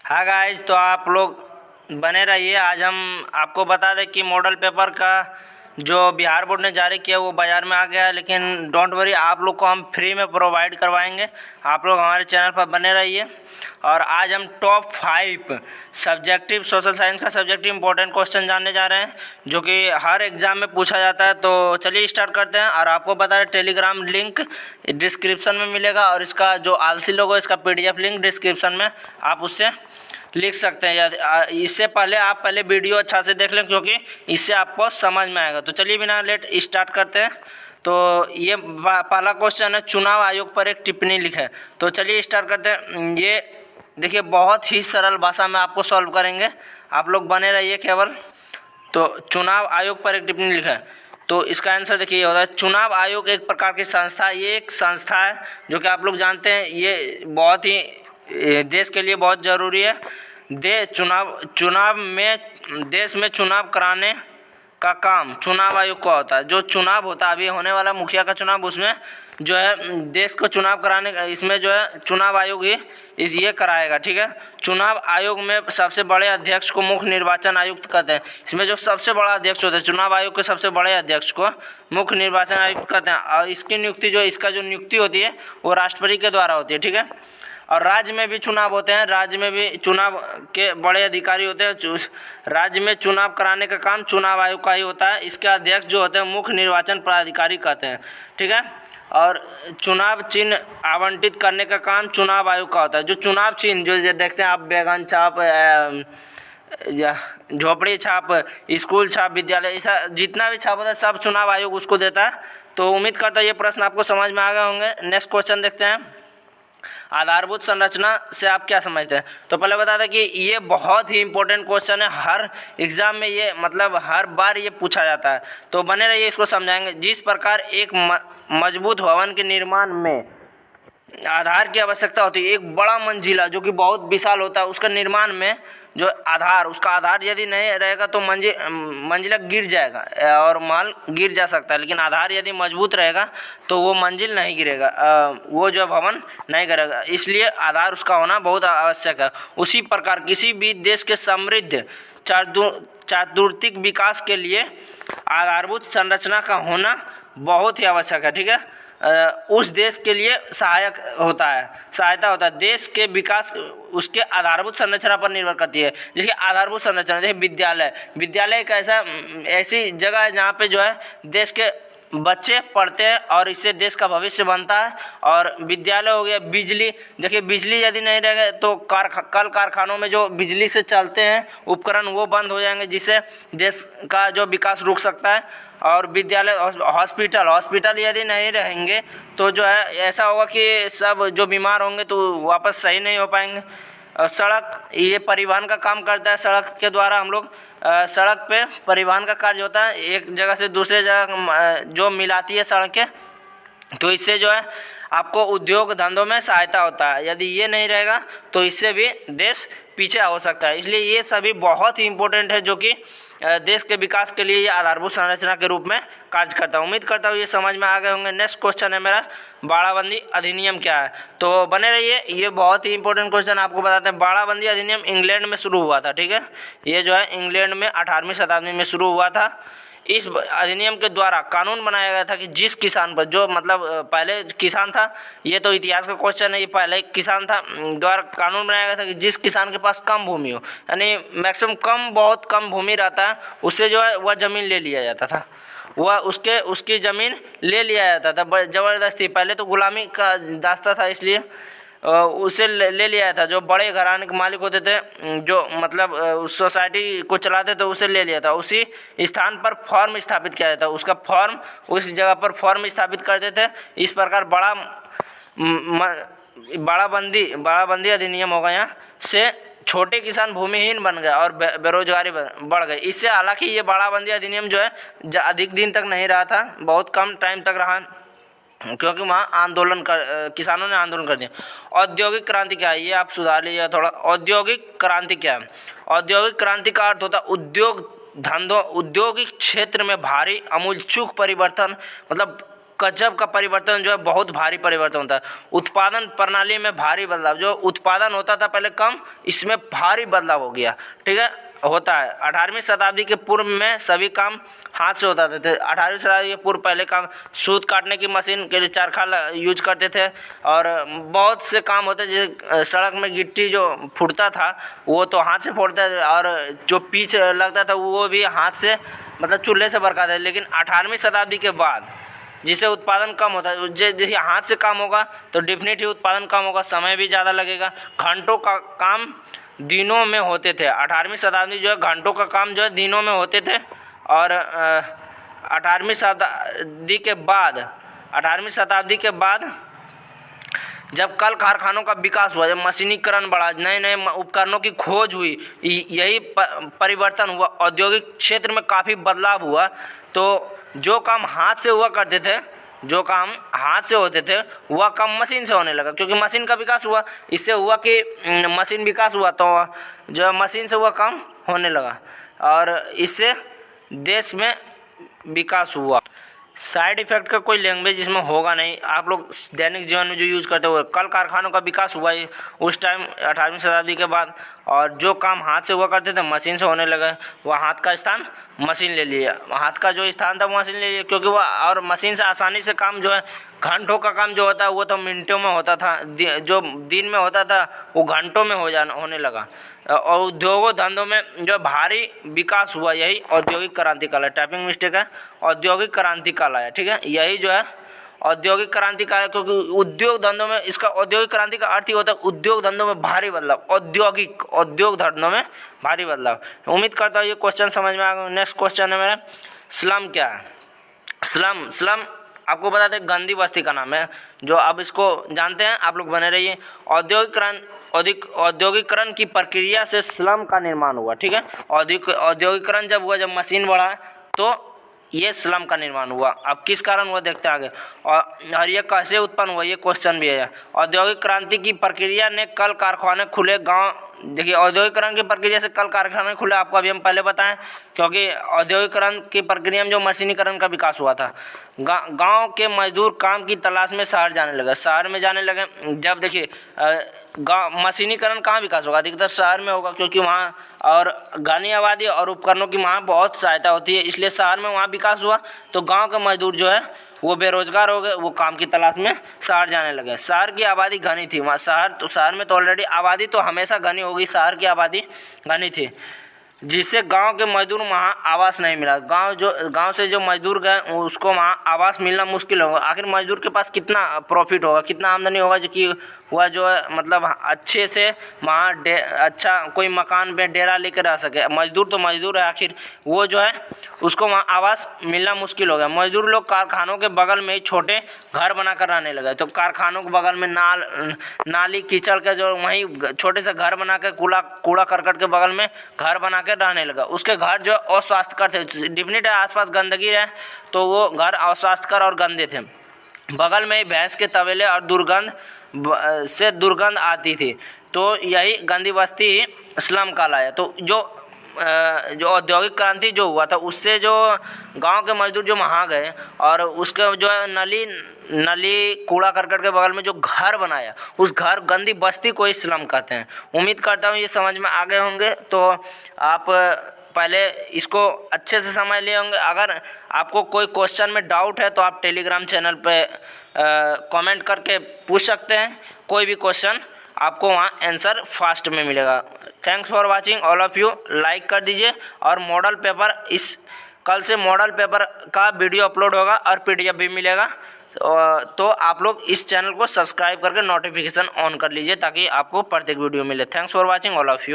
हाँ गाइज, तो आप लोग बने रहिए। आज हम आपको बता दें कि मॉडल पेपर का जो बिहार बोर्ड ने जारी किया वो बाज़ार में आ गया है, लेकिन डोंट वरी, आप लोग को हम फ्री में प्रोवाइड करवाएंगे। आप लोग हमारे चैनल पर बने रहिए। और आज हम टॉप 5 सब्जेक्टिव सोशल साइंस का सब्जेक्टिव इंपॉर्टेंट क्वेश्चन जानने जा रहे हैं, जो कि हर एग्ज़ाम में पूछा जाता है। तो चलिए स्टार्ट करते हैं। और आपको बता दें, टेलीग्राम लिंक डिस्क्रिप्शन में मिलेगा और इसका जो आलसी लोगो इसका PDF लिंक डिस्क्रिप्शन में आप उससे लिख सकते हैं। या इससे पहले वीडियो अच्छा से देख लें, क्योंकि इससे आपको समझ में आएगा। तो चलिए बिना लेट स्टार्ट करते हैं। तो ये पहला क्वेश्चन है, चुनाव आयोग पर एक टिप्पणी लिखें। तो चलिए स्टार्ट करते हैं। ये देखिए, बहुत ही सरल भाषा में आपको सॉल्व करेंगे, आप लोग बने रहिए केवल। तो चुनाव आयोग पर एक टिप्पणी लिखें। तो इसका आंसर देखिए ये होता है, चुनाव आयोग एक प्रकार की संस्था है। ये एक संस्था है जो कि आप लोग जानते हैं, ये बहुत ही देश के लिए बहुत ज़रूरी है। देश में चुनाव कराने का काम चुनाव आयोग का होता है। जो चुनाव होता है, अभी होने वाला मुखिया का चुनाव, उसमें जो है देश को चुनाव कराने का, इसमें जो है चुनाव आयोग ही ये कराएगा। ठीक है। चुनाव आयोग में सबसे बड़े अध्यक्ष को मुख्य निर्वाचन आयुक्त कहते हैं। इसमें जो सबसे बड़ा अध्यक्ष होता है, चुनाव आयोग के सबसे बड़े अध्यक्ष को मुख्य निर्वाचन आयुक्त कहते हैं। और इसकी नियुक्ति इसका जो नियुक्ति होती है वो राष्ट्रपति के द्वारा होती है। ठीक है। और राज्य में भी चुनाव होते हैं, राज्य में भी चुनाव के बड़े अधिकारी होते हैं। राज्य में चुनाव कराने का काम चुनाव आयोग का ही होता है। इसके अध्यक्ष जो होते हैं मुख्य निर्वाचन पदाधिकारी कहते हैं। ठीक है। और चुनाव चिन्ह आवंटित करने का काम चुनाव आयोग का होता है। जो चुनाव चिन्ह जो देखते हैं आप, बैगन छाप, झोपड़ी छाप, स्कूल छाप, विद्यालय, ऐसा जितना भी छाप होता है सब चुनाव आयोग उसको देता है। तो उम्मीद करता हूँ ये प्रश्न आपको समझ में आ गए होंगे। नेक्स्ट क्वेश्चन देखते हैं, आधारभूत संरचना से आप क्या समझते हैं। तो पहले बता दें कि ये बहुत ही इंपॉर्टेंट क्वेश्चन है, हर एग्जाम में ये मतलब हर बार ये पूछा जाता है। तो बने रहिए, इसको समझाएंगे। जिस प्रकार एक मजबूत भवन के निर्माण में आधार की आवश्यकता होती है, एक बड़ा मंजिला जो कि बहुत विशाल होता है, उसका निर्माण में जो आधार, उसका आधार यदि नहीं रहेगा तो मंजिला गिर जाएगा और महल गिर जा सकता है। लेकिन आधार यदि मजबूत रहेगा तो वो मंजिल नहीं गिरेगा, वो जो भवन नहीं गिरेगा। इसलिए आधार उसका होना बहुत आवश्यक है। उसी प्रकार किसी भी देश के समृद्ध चातुर्थिक विकास के लिए आधारभूत संरचना का होना बहुत ही आवश्यक है। ठीक है। उस देश के लिए सहायता होता है। देश के विकास उसके आधारभूत संरचना पर निर्भर करती है। जैसे आधारभूत संरचना, जैसे विद्यालय एक ऐसी जगह है जहाँ पे जो है देश के बच्चे पढ़ते हैं और इससे देश का भविष्य बनता है। और विद्यालय हो गया, बिजली, देखिए बिजली यदि नहीं रहेगा तो कल कारखानों में जो बिजली से चलते हैं उपकरण वो बंद हो जाएंगे, जिससे देश का जो विकास रुक सकता है। और विद्यालय, हॉस्पिटल यदि नहीं रहेंगे तो जो है ऐसा होगा कि सब जो बीमार होंगे तो वापस सही नहीं हो पाएंगे। सड़क, ये परिवहन का काम करता है। सड़क के द्वारा हम लोग सड़क पे परिवहन का कार्य होता है, एक जगह से दूसरे जगह जो मिलाती है सड़कें। तो इससे जो है आपको उद्योग धंधों में सहायता होता है। यदि ये नहीं रहेगा तो इससे भी देश पीछे हो सकता है। इसलिए ये सभी बहुत ही इंपॉर्टेंट है, जो कि देश के विकास के लिए ये आधारभूत संरचना के रूप में कार्य करता है। उम्मीद करता हूँ ये समझ में आ गए होंगे। नेक्स्ट क्वेश्चन है मेरा, बाड़ाबंदी अधिनियम क्या है। तो बने रहिए, ये बहुत ही इंपॉर्टेंट क्वेश्चन आपको बताते हैं। बाड़ाबंदी अधिनियम इंग्लैंड में शुरू हुआ था। ठीक है। ये जो है इंग्लैंड में 18वीं शताब्दी में शुरू हुआ था। इस अधिनियम के द्वारा कानून बनाया गया था कि जिस किसान पर, जो मतलब पहले किसान था, ये तो इतिहास का क्वेश्चन है, ये पहले किसान था, द्वारा कानून बनाया गया था कि जिस किसान के पास कम भूमि हो, यानी मैक्सिमम बहुत कम भूमि रहता है, उससे जो है वह ज़मीन ले लिया जाता था, वह उसकी ज़मीन ले लिया जाता था ज़बरदस्ती। पहले तो गुलामी का दास्ता था, इसलिए उसे ले लिया था। जो बड़े घराने के मालिक होते थे, जो मतलब उस सोसाइटी को चलाते थे, उसे ले लिया था। उसी स्थान पर फॉर्म स्थापित किया जाता, उसका फॉर्म, उस जगह पर फॉर्म स्थापित करते थे। इस प्रकार बाड़ाबंदी अधिनियम हो गया से छोटे किसान भूमिहीन बन गए और बेरोजगारी बढ़ गई। इससे हालांकि ये बाड़ाबंदी अधिनियम जो है अधिक दिन तक नहीं रहा था, बहुत कम टाइम तक रहा, क्योंकि वहाँ किसानों ने आंदोलन कर दिया। औद्योगिक क्रांति क्या है, ये आप सुधार लीजिए थोड़ा। औद्योगिक क्रांति क्या है। औद्योगिक क्रांति का अर्थ होता है औद्योगिक क्षेत्र में भारी आमूलचूल परिवर्तन, मतलब गजब का परिवर्तन जो है, बहुत भारी परिवर्तन होता है। उत्पादन प्रणाली में भारी बदलाव, जो उत्पादन होता था पहले कम, इसमें भारी बदलाव हो गया, ठीक है, होता है। 18वीं शताब्दी के पूर्व में सभी काम हाथ से होता थे। 18वीं शताब्दी के पूर्व पहले काम सूत काटने की मशीन के लिए चरखा यूज करते थे, और बहुत से काम होते, जैसे सड़क में गिट्टी जो फूटता था वो तो हाथ से फोड़ते थे, और जो पीच लगता था वो भी हाथ से, मतलब चूल्हे से बरकाते थे। लेकिन 18वीं शताब्दी के बाद जिससे उत्पादन कम होता है, जैसे हाथ से काम होगा तो डेफिनेटली उत्पादन कम होगा, समय भी ज़्यादा लगेगा, घंटों का काम दिनों में होते थे। 18वीं शताब्दी जो है घंटों का काम जो है दिनों में होते थे। और 18वीं शताब्दी के बाद जब कल कारखानों का विकास हुआ, जब मशीनीकरण बढ़ा, नए नए उपकरणों की खोज हुई, यही परिवर्तन हुआ, औद्योगिक क्षेत्र में काफ़ी बदलाव हुआ। तो जो काम हाथ से हुआ करते थे, जो काम हाथ से होते थे वह काम मशीन से होने लगा, क्योंकि मशीन का विकास हुआ। इससे हुआ कि मशीन विकास हुआ तो जो मशीन से हुआ काम होने लगा, और इससे देश में विकास हुआ। साइड इफ़ेक्ट का कोई लैंग्वेज इसमें होगा नहीं, आप लोग दैनिक जीवन में जो यूज़ करते हो। कल कारखानों का विकास हुआ है उस टाइम 18वीं शताब्दी के बाद, और जो काम हाथ से हुआ करते थे मशीन से होने लगे। वह हाथ का स्थान मशीन ले लिया, हाथ का जो स्थान था मशीन ले लिया, क्योंकि वह और मशीन से आसानी से काम जो है, घंटों का काम जो होता है वो तो मिनटों में होता था, जो दिन में होता था वो घंटों में होने लगा। और उद्योगों धंधों में जो भारी विकास हुआ, यही औद्योगिक क्रांति कहलाया। टाइपिंग मिस्टेक है, औद्योगिक क्रांति कहलाया, ठीक है, यही जो है औद्योगिक क्रांति का है, क्योंकि उद्योग धंधों में, इसका औद्योगिक क्रांति का अर्थ ही होता है उद्योग धंधों में भारी बदलाव, उद्योग धंधों में भारी बदलाव। उम्मीद करता हूँ ये क्वेश्चन समझ में आ गया। नेक्स्ट क्वेश्चन है मेरा, स्लम क्या है? स्लम आपको बता दें गंदी बस्ती का नाम है, जो अब इसको जानते हैं, आप लोग बने रहिए। औद्योगिकरण की प्रक्रिया से स्लम का निर्माण हुआ, ठीक है। औद्योगिकरण जब हुआ, जब मशीन बढ़ा, तो ये स्लम का निर्माण हुआ। अब किस कारण हुआ देखते हैं आगे, और ये कैसे उत्पन्न हुआ, ये क्वेश्चन भी है। औद्योगिक क्रांति की प्रक्रिया ने कल कारखाने खुले गांव, देखिए औद्योगिकरण की प्रक्रिया से कल कारखाने खुले, आपको अभी हम पहले बताएं, क्योंकि औद्योगिकरण की प्रक्रिया में जो मशीनीकरण का विकास हुआ था, गांव के मजदूर काम की तलाश में शहर जाने लगे, शहर में जाने लगे। जब देखिए गांव मशीनीकरण कहाँ विकास होगा, अधिकतर शहर में होगा, क्योंकि वहाँ और घनी आबादी और उपकरणों की वहाँ बहुत सहायता होती है, इसलिए शहर में वहाँ विकास हुआ। तो गांव के मजदूर जो है वो बेरोजगार हो गए, वो काम की तलाश में शहर जाने लगे। शहर की आबादी घनी थी, वहाँ शहर में तो ऑलरेडी आबादी तो हमेशा घनी होगी, शहर की आबादी घनी थी, जिससे गांव के मजदूर वहाँ आवास नहीं मिला। गांव से जो मजदूर गए उसको वहाँ आवास मिलना मुश्किल होगा। आखिर मजदूर के पास कितना प्रॉफिट होगा, कितना आमदनी होगा, जो कि वह जो है मतलब अच्छे से वहाँ अच्छा कोई मकान पे डेरा लेकर रह सके। मजदूर तो मजदूर है, आखिर वो जो है उसको वहाँ आवास मिलना मुश्किल हो गया। मजदूर लोग कारखानों के बगल में ही छोटे घर बनाकर रहने लगे। तो कारखानों के बगल में नाली कीचड़ के जो वहीं छोटे से घर बना के कूड़ा करकट के बगल में घर बना के रहने लगा। उसके घर जो अस्वास्थ्यकर थे, डेफिनेट है आसपास गंदगी है तो वो घर अस्वास्थ्यकर और गंदे थे। बगल में ही भैंस के तबेले और दुर्गंध आती थी। तो यही गंदी बस्ती ही स्लम कहलाया। तो जो औद्योगिक क्रांति जो हुआ था उससे जो गांव के मजदूर जो वहाँ गए और उसके जो है नली कूड़ा करकट के बगल में जो घर बनाया, उस घर गंदी बस्ती को ही स्लम कहते हैं। उम्मीद करता हूँ ये समझ में आ गए होंगे। तो आप पहले इसको अच्छे से समझ लिए होंगे। अगर आपको कोई क्वेश्चन में डाउट है तो आप टेलीग्राम चैनल पे कमेंट करके पूछ सकते हैं। कोई भी क्वेश्चन आपको वहाँ आंसर फास्ट में मिलेगा। Thanks for watching all of you. Like कर दीजिए। और मॉडल पेपर कल से मॉडल पेपर का वीडियो अपलोड होगा और PDF भी मिलेगा। तो आप लोग इस चैनल को सब्सक्राइब करके नोटिफिकेशन ऑन कर लीजिए ताकि आपको प्रत्येक वीडियो मिले। Thanks for watching all of you.